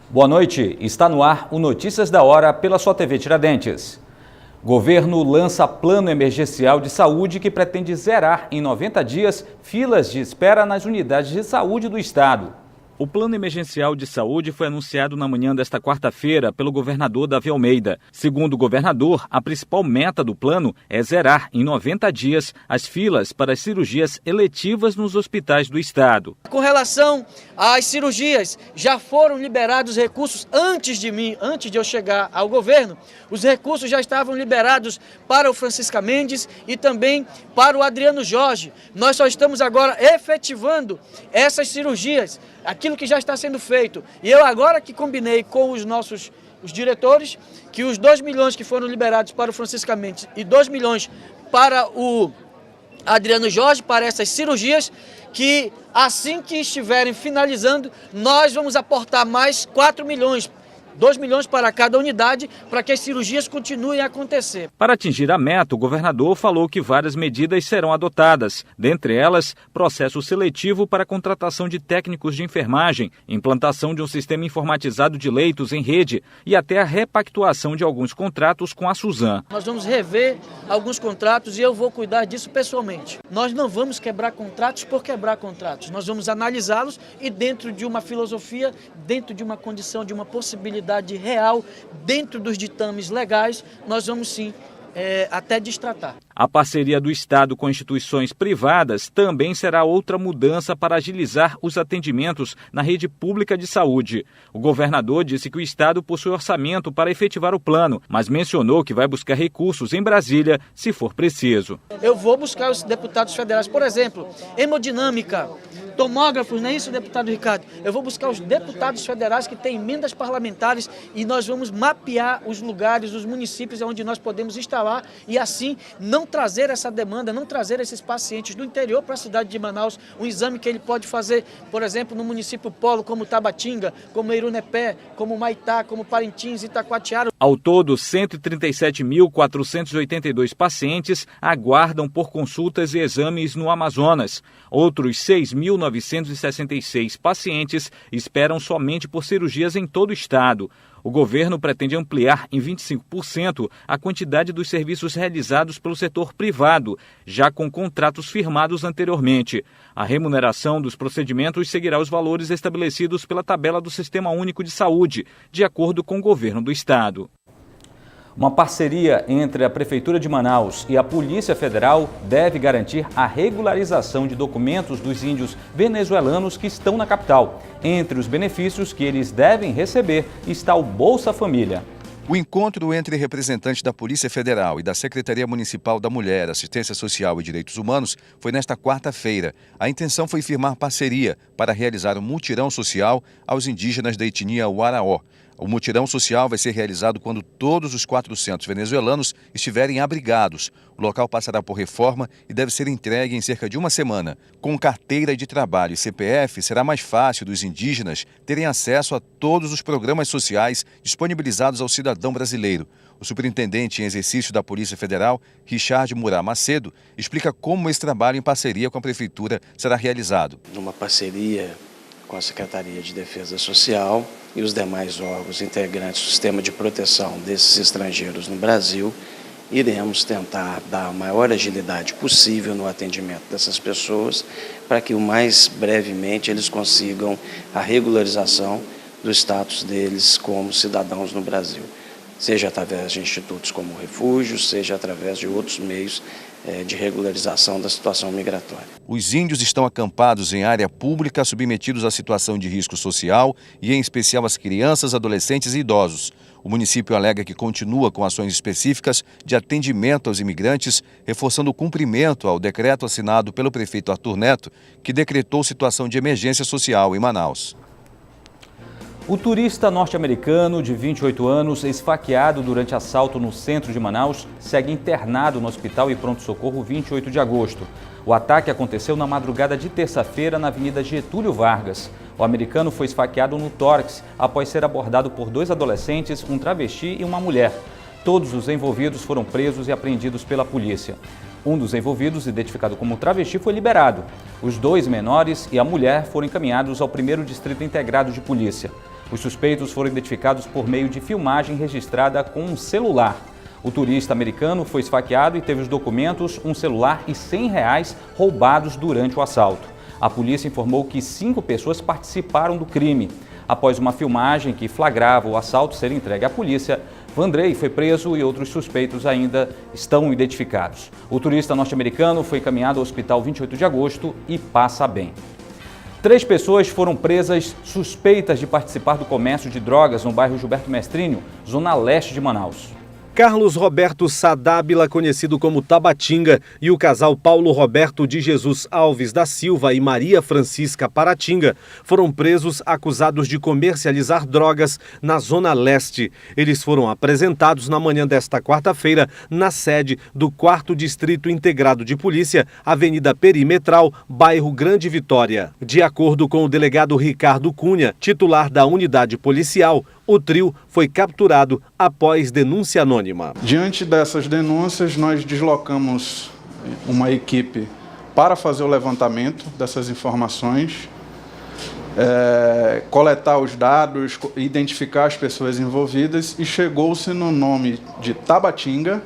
Boa noite, está no ar o Notícias da Hora pela sua TV Tiradentes. Governo lança plano emergencial de saúde que pretende zerar em 90 dias filas de espera nas unidades de saúde do estado. O plano emergencial de saúde foi anunciado na manhã desta quarta-feira pelo governador Davi Almeida. Segundo o governador, a principal meta do plano é zerar em 90 dias as filas para as cirurgias eletivas nos hospitais do estado. Com relação às cirurgias, já foram liberados recursos antes de eu chegar ao governo. Os recursos já estavam liberados para o Francisca Mendes e também para o Adriano Jorge. Nós só estamos agora efetivando essas cirurgias, aquilo que já está sendo feito. E eu agora que combinei com os diretores, que os 2 milhões que foram liberados para o Francisca Mendes e 2 milhões para o Adriano Jorge, para essas cirurgias, que assim que estiverem finalizando, nós vamos aportar mais 4 milhões. 2 milhões para cada unidade, para que as cirurgias continuem a acontecer. Para atingir a meta, o governador falou que várias medidas serão adotadas, dentre elas, processo seletivo para a contratação de técnicos de enfermagem, implantação de um sistema informatizado de leitos em rede e até a repactuação de alguns contratos com a Suzam. Nós vamos rever alguns contratos e eu vou cuidar disso pessoalmente. Nós não vamos quebrar contratos por quebrar contratos, nós vamos analisá-los e dentro de uma filosofia, dentro de uma condição, de uma possibilidade real, dentro dos ditames legais, nós vamos sim até destratar. A parceria do Estado com instituições privadas também será outra mudança para agilizar os atendimentos na rede pública de saúde. O governador disse que o Estado possui orçamento para efetivar o plano, mas mencionou que vai buscar recursos em Brasília, se for preciso. Eu vou buscar os deputados federais, por exemplo, hemodinâmica, tomógrafos, não é isso, deputado Ricardo? Eu vou buscar os deputados federais que têm emendas parlamentares e nós vamos mapear os lugares, os municípios onde nós podemos instalar e assim não trazer essa demanda, não trazer esses pacientes do interior para a cidade de Manaus, um exame que ele pode fazer, por exemplo, no município polo, como Tabatinga, como Irunepé, como Maitá, como Parintins, Itacoatiara. Ao todo, 137.482 pacientes aguardam por consultas e exames no Amazonas. Outros 6.966 pacientes esperam somente por cirurgias em todo o estado. O governo pretende ampliar em 25% a quantidade dos serviços realizados pelo setor privado, já com contratos firmados anteriormente. A remuneração dos procedimentos seguirá os valores estabelecidos pela tabela do Sistema Único de Saúde, de acordo com o governo do estado. Uma parceria entre a Prefeitura de Manaus e a Polícia Federal deve garantir a regularização de documentos dos índios venezuelanos que estão na capital. Entre os benefícios que eles devem receber está o Bolsa Família. O encontro entre representantes da Polícia Federal e da Secretaria Municipal da Mulher, Assistência Social e Direitos Humanos foi nesta quarta-feira. A intenção foi firmar parceria para realizar um mutirão social aos indígenas da etnia Waraó. O mutirão social vai ser realizado quando todos os 400 venezuelanos estiverem abrigados. O local passará por reforma e deve ser entregue em cerca de uma semana. Com carteira de trabalho e CPF, será mais fácil dos indígenas terem acesso a todos os programas sociais disponibilizados ao cidadão brasileiro. O superintendente em exercício da Polícia Federal, Richard Murá Macedo, explica como esse trabalho em parceria com a Prefeitura será realizado. Numa parceria com a Secretaria de Defesa Social e os demais órgãos integrantes do sistema de proteção desses estrangeiros no Brasil, iremos tentar dar a maior agilidade possível no atendimento dessas pessoas para que o mais brevemente eles consigam a regularização do status deles como cidadãos no Brasil, seja através de institutos como o Refúgio, seja através de outros meios de regularização da situação migratória. Os índios estão acampados em área pública, submetidos à situação de risco social e, em especial, as crianças, adolescentes e idosos. O município alega que continua com ações específicas de atendimento aos imigrantes, reforçando o cumprimento ao decreto assinado pelo prefeito Arthur Neto, que decretou situação de emergência social em Manaus. O turista norte-americano de 28 anos, esfaqueado durante assalto no centro de Manaus, segue internado no Hospital e Pronto-Socorro 28 de agosto. O ataque aconteceu na madrugada de terça-feira na Avenida Getúlio Vargas. O americano foi esfaqueado no tórax após ser abordado por 2 adolescentes, um travesti e uma mulher. Todos os envolvidos foram presos e apreendidos pela polícia. Um dos envolvidos, identificado como travesti, foi liberado. Os 2 menores e a mulher foram encaminhados ao 1º Distrito Integrado de Polícia. Os suspeitos foram identificados por meio de filmagem registrada com um celular. O turista americano foi esfaqueado e teve os documentos, um celular e R$100 roubados durante o assalto. A polícia informou que 5 pessoas participaram do crime. Após uma filmagem que flagrava o assalto ser entregue à polícia, Vandrei foi preso e outros suspeitos ainda estão identificados. O turista norte-americano foi encaminhado ao hospital 28 de agosto e passa bem. 3 pessoas foram presas suspeitas de participar do comércio de drogas no bairro Gilberto Mestrinho, zona leste de Manaus. Carlos Roberto Sadábila, conhecido como Tabatinga, e o casal Paulo Roberto de Jesus Alves da Silva e Maria Francisca Paratinga foram presos acusados de comercializar drogas na Zona Leste. Eles foram apresentados na manhã desta quarta-feira na sede do 4º Distrito Integrado de Polícia, Avenida Perimetral, bairro Grande Vitória. De acordo com o delegado Ricardo Cunha, titular da unidade policial, o trio foi capturado após denúncia anônima. Diante dessas denúncias, nós deslocamos uma equipe para fazer o levantamento dessas informações, coletar os dados, identificar as pessoas envolvidas e chegou-se no nome de Tabatinga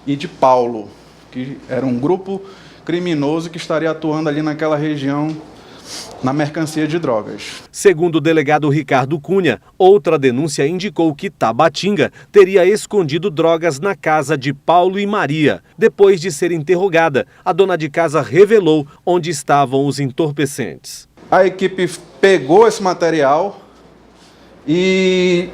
e de Paulo, que era um grupo criminoso que estaria atuando ali naquela região na mercancia de drogas. Segundo o delegado Ricardo Cunha, outra denúncia indicou que Tabatinga teria escondido drogas na casa de Paulo e Maria. Depois de ser interrogada, a dona de casa revelou onde estavam os entorpecentes. A equipe pegou esse material e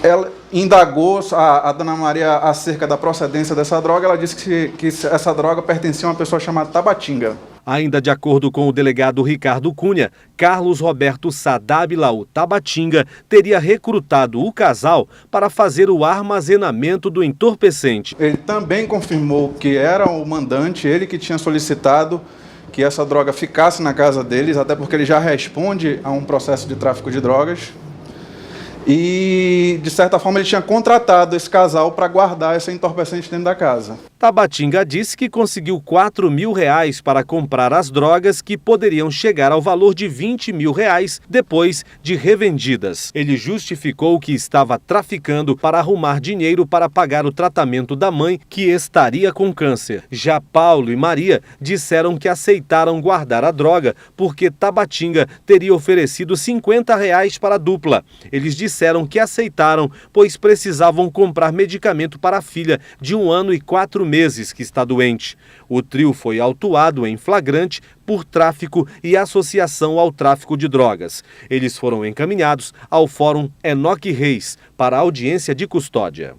ela indagou a dona Maria acerca da procedência dessa droga. Ela disse que essa droga pertencia a uma pessoa chamada Tabatinga. Ainda de acordo com o delegado Ricardo Cunha, Carlos Roberto Sadábila, o Tabatinga, teria recrutado o casal para fazer o armazenamento do entorpecente. Ele também confirmou que era o mandante, ele que tinha solicitado que essa droga ficasse na casa deles, até porque ele já responde a um processo de tráfico de drogas. E, de certa forma, ele tinha contratado esse casal para guardar esse entorpecente dentro da casa. Tabatinga disse que conseguiu R$4.000 para comprar as drogas que poderiam chegar ao valor de R$20.000 depois de revendidas. Ele justificou que estava traficando para arrumar dinheiro para pagar o tratamento da mãe, que estaria com câncer. Já Paulo e Maria disseram que aceitaram guardar a droga porque Tabatinga teria oferecido R$50 para a dupla. Eles disseram que aceitaram, pois precisavam comprar medicamento para a filha de 1 ano e 4 meses que está doente. O trio foi autuado em flagrante por tráfico e associação ao tráfico de drogas. Eles foram encaminhados ao Fórum Enoque Reis para audiência de custódia.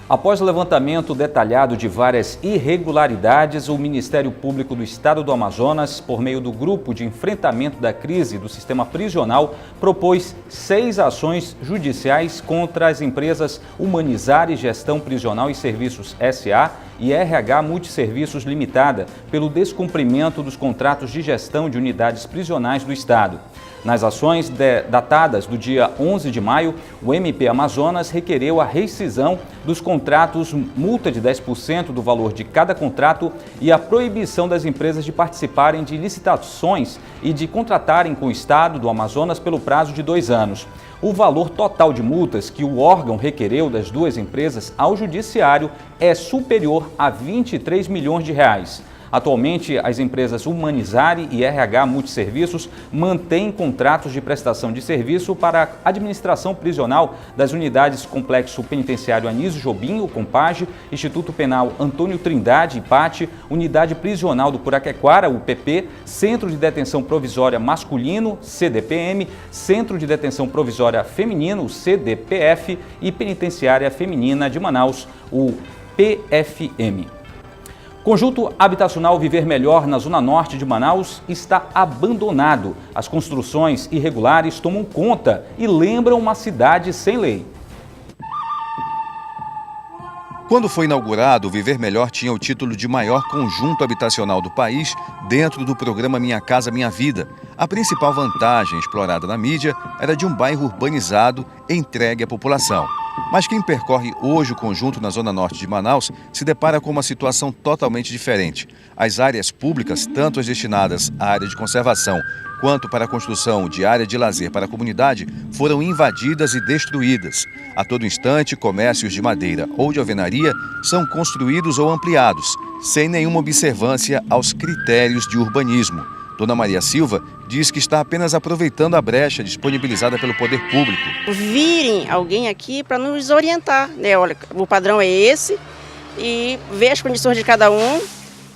Após o levantamento detalhado de várias irregularidades, o Ministério Público do Estado do Amazonas, por meio do Grupo de Enfrentamento da Crise do Sistema Prisional, propôs 6 ações judiciais contra as empresas Humanizare Gestão Prisional e Serviços S.A. e RH Multisserviços Limitada, pelo descumprimento dos contratos de gestão de unidades prisionais do Estado. Nas ações datadas do dia 11 de maio, o MP Amazonas requereu a rescisão dos contratos, multa de 10% do valor de cada contrato e a proibição das empresas de participarem de licitações e de contratarem com o Estado do Amazonas pelo prazo de 2 anos. O valor total de multas que o órgão requereu das 2 empresas ao Judiciário é superior a R$23 milhões. Atualmente, as empresas Humanizare e RH Multisserviços mantêm contratos de prestação de serviço para a administração prisional das unidades Complexo Penitenciário Anísio Jobim, o Compage, Instituto Penal Antônio Trindade, IPAT, Unidade Prisional do Puraquequara, UPP, Centro de Detenção Provisória Masculino, CDPM, Centro de Detenção Provisória Feminino, CDPF e Penitenciária Feminina de Manaus, o PFM. Conjunto habitacional Viver Melhor, na zona norte de Manaus, está abandonado. As construções irregulares tomam conta e lembram uma cidade sem lei. Quando foi inaugurado, o Viver Melhor tinha o título de maior conjunto habitacional do país dentro do programa Minha Casa Minha Vida. A principal vantagem explorada na mídia era de um bairro urbanizado entregue à população. Mas quem percorre hoje o conjunto na zona norte de Manaus se depara com uma situação totalmente diferente. As áreas públicas, tanto as destinadas à área de conservação quanto para a construção de área de lazer para a comunidade, foram invadidas e destruídas. A todo instante, comércios de madeira ou de alvenaria são construídos ou ampliados, sem nenhuma observância aos critérios de urbanismo. Dona Maria Silva diz que está apenas aproveitando a brecha disponibilizada pelo poder público. Virem alguém aqui para nos orientar, né? Olha, o padrão é esse, e ver as condições de cada um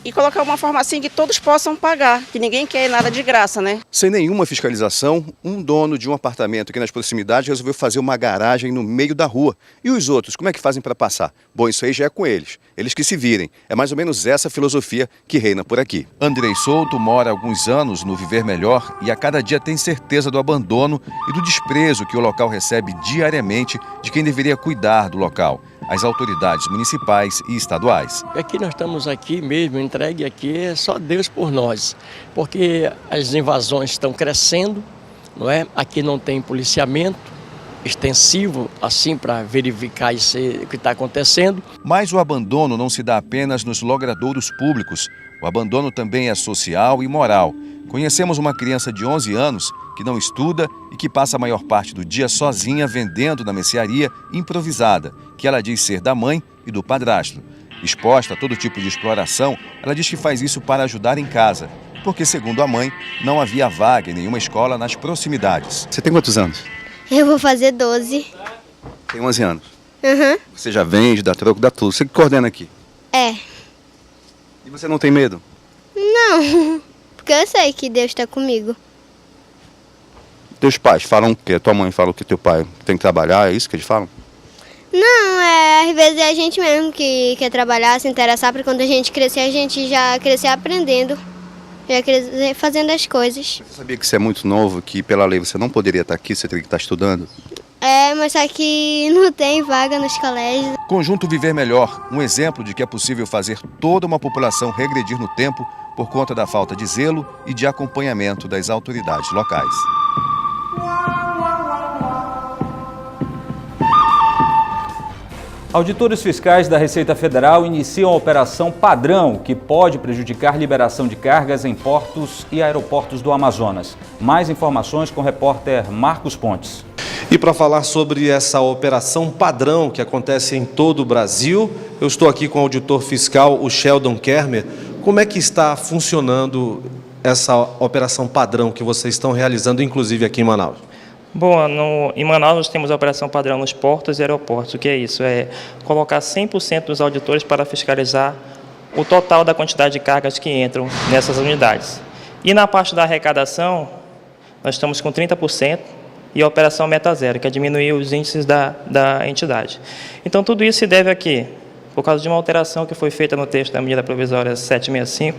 e colocar uma forma assim que todos possam pagar, que ninguém quer nada de graça, né? Sem nenhuma fiscalização, um dono de um apartamento aqui nas proximidades resolveu fazer uma garagem no meio da rua. E os outros, como é que fazem para passar? Bom, isso aí já é com eles. Eles que se virem. É mais ou menos essa filosofia que reina por aqui. Andrei Souto mora há alguns anos no Viver Melhor e a cada dia tem certeza do abandono e do desprezo que o local recebe diariamente de quem deveria cuidar do local. As autoridades municipais e estaduais. Aqui nós estamos aqui mesmo, entregue aqui, é só Deus por nós, porque as invasões estão crescendo, não é? Aqui não tem policiamento extensivo assim para verificar isso, o que está acontecendo. Mas o abandono não se dá apenas nos logradouros públicos. O abandono também é social e moral. Conhecemos uma criança de 11 anos que não estuda e que passa a maior parte do dia sozinha vendendo na mercearia improvisada, que ela diz ser da mãe e do padrasto. Exposta a todo tipo de exploração, ela diz que faz isso para ajudar em casa, porque, segundo a mãe, não havia vaga em nenhuma escola nas proximidades. Você tem quantos anos? Eu vou fazer 12. Tem 11 anos. Uhum. Você já vende, dá troco, dá tudo. Você que coordena aqui. É. E você não tem medo? Não, porque eu sei que Deus está comigo. Teus pais falam o quê? Tua mãe fala que teu pai tem que trabalhar, é isso que eles falam? Não, às vezes é a gente mesmo que quer trabalhar, se interessar, porque quando a gente crescer, a gente já crescer aprendendo, já crescer fazendo as coisas. Você sabia que você é muito novo, que pela lei você não poderia estar aqui, você teria que estar estudando? É, mas só que não tem vaga nos colégios. Conjunto Viver Melhor, um exemplo de que é possível fazer toda uma população regredir no tempo por conta da falta de zelo e de acompanhamento das autoridades locais. Auditores fiscais da Receita Federal iniciam a Operação Padrão, que pode prejudicar liberação de cargas em portos e aeroportos do Amazonas. Mais informações com o repórter Marcos Pontes. E para falar sobre essa Operação Padrão que acontece em todo o Brasil, eu estou aqui com o auditor fiscal, o Sheldon Kermer. Como é que está funcionando essa Operação Padrão que vocês estão realizando, inclusive aqui em Manaus? Bom, em Manaus nós temos a operação padrão nos portos e aeroportos. O que é isso? É colocar 100% dos auditores para fiscalizar o total da quantidade de cargas que entram nessas unidades. E na parte da arrecadação, nós estamos com 30% e a operação Meta Zero, que é diminuir os índices da entidade. Então, tudo isso se deve a quê? Por causa de uma alteração que foi feita no texto da medida provisória 765.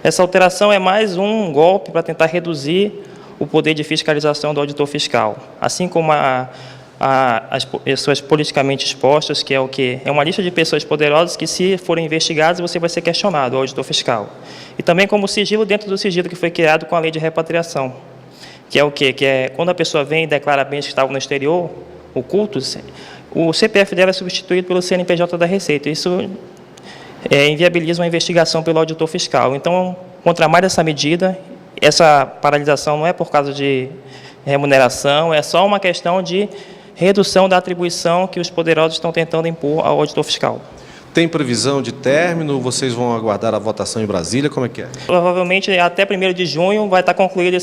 Essa alteração é mais um golpe para tentar reduzir o poder de fiscalização do auditor fiscal, assim como as pessoas politicamente expostas, que é o quê? É uma lista de pessoas poderosas que, se forem investigadas, você vai ser questionado, o auditor fiscal. E também como sigilo dentro do sigilo que foi criado com a lei de repatriação, que é o quê? Que é quando a pessoa vem e declara bens que estavam no exterior, ocultos, o CPF dela é substituído pelo CNPJ da Receita. Isso inviabiliza uma investigação pelo auditor fiscal. Então, contra mais essa medida, essa paralisação não é por causa de remuneração, é só uma questão de redução da atribuição que os poderosos estão tentando impor ao auditor fiscal. Tem previsão de término? Vocês vão aguardar a votação em Brasília? Como é que é? Provavelmente até 1º de junho vai estar concluída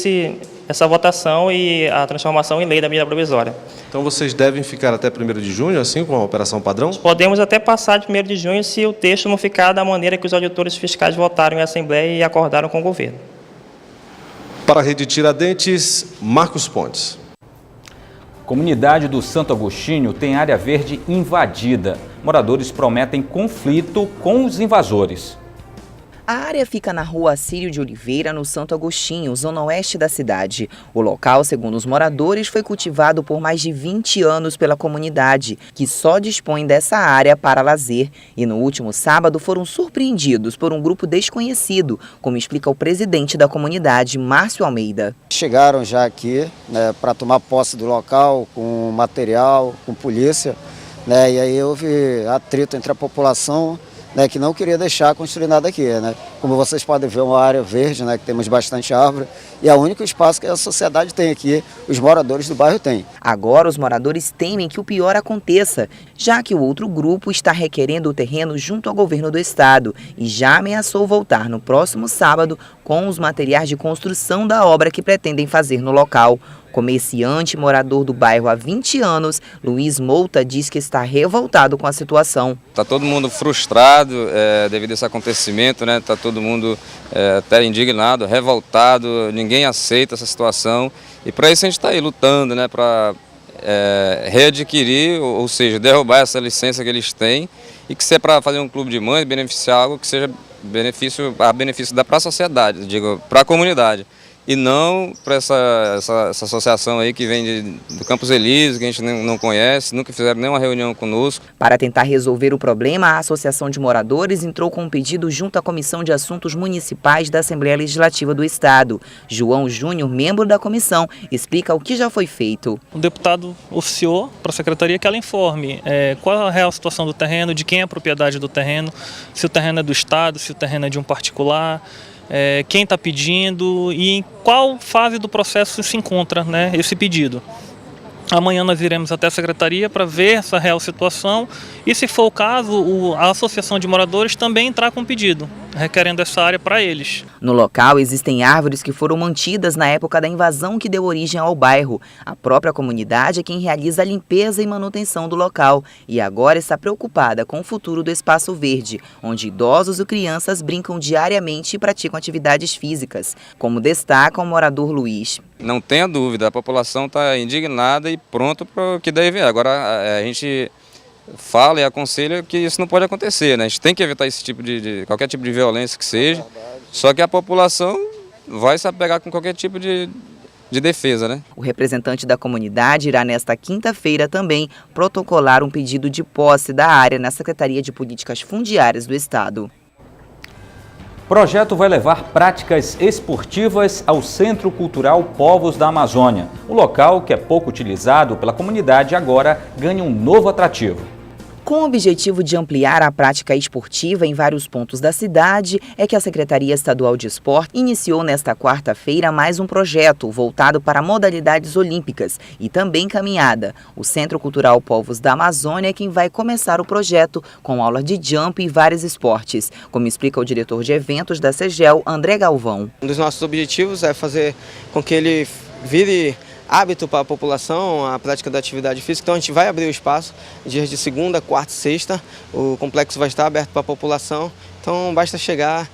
essa votação e a transformação em lei da medida provisória. Então vocês devem ficar até 1º de junho, assim, com a Operação Padrão? Podemos até passar de 1º de junho se o texto não ficar da maneira que os auditores fiscais votaram em Assembleia e acordaram com o governo. Para a Rede Tiradentes, Marcos Pontes. Comunidade do Santo Agostinho tem área verde invadida. Moradores prometem conflito com os invasores. A área fica na rua Assírio de Oliveira, no Santo Agostinho, zona oeste da cidade. O local, segundo os moradores, foi cultivado por mais de 20 anos pela comunidade, que só dispõe dessa área para lazer. E no último sábado foram surpreendidos por um grupo desconhecido, como explica o presidente da comunidade, Márcio Almeida. Chegaram já aqui, para tomar posse do local, com material, com polícia, né? E aí houve atrito entre a população, né, que não queria deixar construir nada aqui, né? Como vocês podem ver, uma área verde, né, que temos bastante árvore, e é o único espaço que a sociedade tem aqui, os moradores do bairro têm. Agora os moradores temem que o pior aconteça, já que o outro grupo está requerendo o terreno junto ao governo do estado e já ameaçou voltar no próximo sábado com os materiais de construção da obra que pretendem fazer no local. Comerciante morador do bairro há 20 anos, Luiz Mouta diz que está revoltado com a situação. Está todo mundo frustrado devido a esse acontecimento, né? Está todo mundo até indignado, revoltado, ninguém aceita essa situação. E para isso a gente está aí lutando, né? Para readquirir, ou seja, derrubar essa licença que eles têm, e que se é para fazer um clube de mães, beneficiar algo que seja benefício para a sociedade, digo, para a comunidade. E não para essa associação aí que vem do Campos Elíseos, que a gente não conhece, nunca fizeram nenhuma reunião conosco. Para tentar resolver o problema, a Associação de Moradores entrou com um pedido junto à Comissão de Assuntos Municipais da Assembleia Legislativa do Estado. João Júnior, membro da comissão, explica o que já foi feito. O deputado oficiou para a Secretaria que ela informe qual a real situação do terreno, de quem é a propriedade do terreno, se o terreno é do Estado, se o terreno é de um particular, quem está pedindo e em qual fase do processo se encontra, né, esse pedido. Amanhã nós iremos até a Secretaria para ver essa real situação e, se for o caso, a Associação de Moradores também entrar com pedido, requerendo essa área para eles. No local existem árvores que foram mantidas na época da invasão que deu origem ao bairro. A própria comunidade é quem realiza a limpeza e manutenção do local e agora está preocupada com o futuro do espaço verde, onde idosos e crianças brincam diariamente e praticam atividades físicas, como destaca o morador Luiz. Não tenha dúvida, a população está indignada e pronto para o que deve vir. Agora a gente fala e aconselha que isso não pode acontecer, né? A gente tem que evitar esse tipo qualquer tipo de violência que seja, só que a população vai se apegar com qualquer tipo de defesa, né? O representante da comunidade irá nesta quinta-feira também protocolar um pedido de posse da área na Secretaria de Políticas Fundiárias do Estado. O projeto vai levar práticas esportivas ao Centro Cultural Povos da Amazônia. O local, que é pouco utilizado pela comunidade, agora ganha um novo atrativo. Com o objetivo de ampliar a prática esportiva em vários pontos da cidade, é que a Secretaria Estadual de Esporte iniciou nesta quarta-feira mais um projeto voltado para modalidades olímpicas e também caminhada. O Centro Cultural Povos da Amazônia é quem vai começar o projeto com aula de jump e vários esportes, como explica o diretor de eventos da CEGEL, André Galvão. Um dos nossos objetivos é fazer com que ele vire hábito para a população, a prática da atividade física. Então a gente vai abrir o espaço dias de segunda, quarta e sexta. O complexo vai estar aberto para a população. Então basta chegar,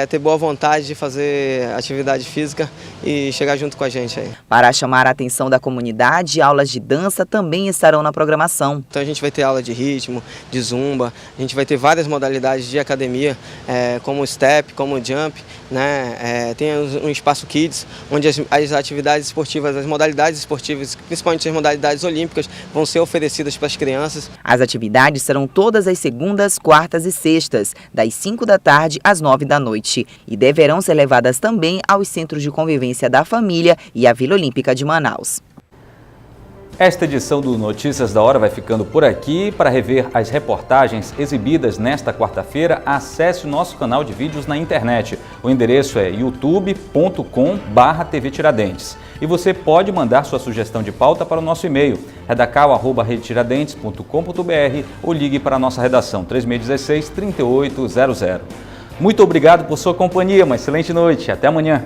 ter boa vontade de fazer atividade física e chegar junto com a gente aí. Para chamar a atenção da comunidade, aulas de dança também estarão na programação. Então a gente vai ter aula de ritmo, de zumba, a gente vai ter várias modalidades de academia, como step, como jump, né? Tem um espaço kids, onde as atividades esportivas, as modalidades esportivas, principalmente as modalidades olímpicas, vão ser oferecidas para as crianças. As atividades serão todas as segundas, quartas e sextas, das 5 da tarde às 9 da noite, e deverão ser levadas também aos Centros de Convivência da Família e à Vila Olímpica de Manaus. Esta edição do Notícias da Hora vai ficando por aqui. Para rever as reportagens exibidas nesta quarta-feira, acesse o nosso canal de vídeos na internet. O endereço é youtube.com/TV Tiradentes. E você pode mandar sua sugestão de pauta para o nosso e-mail, redacal@redetiradentes.com.br, ou ligue para a nossa redação 3616-3800. Muito obrigado por sua companhia, uma excelente noite. Até amanhã.